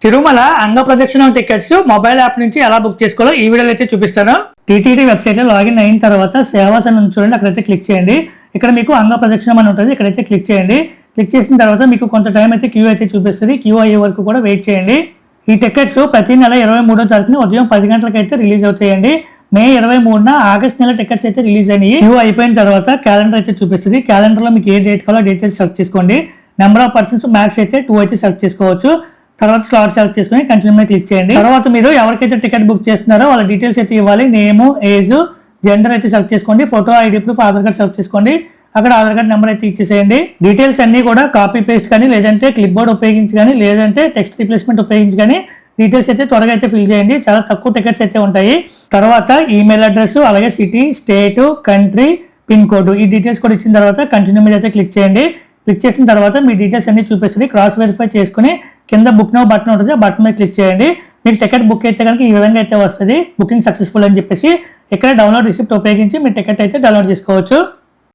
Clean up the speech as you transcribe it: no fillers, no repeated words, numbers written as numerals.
తిరుమల అంగ ప్రదక్షిణ tickets mobile app నుంచి ఎలా బుక్ చేసుకోవాలో ఈ వీడియోలో అయితే చూపిస్తాను. టీటీడీ వెబ్సైట్ లో లాగిన్ అయిన తర్వాత సేవాస్ అని చూడండి, అక్కడైతే క్లిక్ చేయండి. ఇక్కడ మీకు అంగ ప్రదక్షిణం అని ఉంటుంది, ఇక్కడైతే క్లిక్ చేయండి. క్లిక్ చేసిన తర్వాత మీకు కొంత టైం అయితే క్యూ అయితే చూపిస్తుంది. క్యూ అయ్యే వరకు కూడా వెయిట్ చేయండి. ఈ టికెట్స్ ప్రతి నెల 23వ తారీఖున ఉదయం 10 గంటలకు అయితే రిలీజ్ అవుతాయండి. మే 23న ఆగస్ట్ నెల టికెట్స్ అయితే రిలీజ్ అయినాయి. క్యూ అయిపోయిన తర్వాత క్యాలెండర్ అయితే చూపిస్తుంది. క్యాలెండర్ లో మీకు ఏ డేట్ కావాలో డేట్ అయితే సెలెక్ట్ చేసుకోండి. నెంబర్ ఆఫ్ పర్సన్స్ మ్యాక్స్ అయితే 2 అయితే సెలెక్ట్ చేసుకోవచ్చు. తర్వాత స్లాట్ సెలెక్ట్ చేసుకుని కంటిన్యూ మీద క్లిక్ చేయండి. తర్వాత మీరు ఎవరికైతే టికెట్ బుక్ చేస్తున్నారో వాళ్ళ డీటెయిల్స్ అయితే ఇవ్వాలి. నేమ్, ఏజ్, జెండర్ అయితే సెలెక్ట్ చేసుకోండి. Photo, ID proof, Aadhaar card select చేసుకోండి. అక్కడ ఆధార్ కార్డ్ నెంబర్ అయితే ఇచ్చేసేయండి. డీటెయిల్స్ అన్ని కూడా కాపీ పేస్ట్ కానీ, లేదంటే క్లిప్ బోర్డ్ ఉపయోగించి కానీ, లేదంటే టెక్స్ట్ రీప్లేస్మెంట్ ఉపయోగించి కానీ డీటెయిల్స్ అయితే త్వరగా అయితే ఫిల్ చేయండి. చాలా తక్కువ టికెట్స్ అయితే ఉంటాయి. తర్వాత ఈమెయిల్ అడ్రస్, అలాగే city, state, country, pin code, ఈ డీటెయిల్స్ కూడా ఇచ్చిన తర్వాత కంటిన్యూ మీద అయితే క్లిక్ చేయండి. క్లిక్ చేసిన తర్వాత మీ డీటెయిల్స్ అన్ని చూపిస్తుంది. క్రాస్ వెరిఫై చేసుకుని కింద బుక్ నౌ బటన్ ఉంటుంది, ఆ బటన్ మీద క్లిక్ చేయండి. మీకు టికెట్ బుక్ అయితే కనుక ఈ విధంగా అయితే వస్తుంది, బుకింగ్ సక్సెస్ఫుల్ అని చెప్పేసి. ఇక్కడ డౌన్లోడ్ రిసిప్ట్ ఉపయోగించి మీ టికెట్ అయితే డౌన్లోడ్ చేసుకోవచ్చు.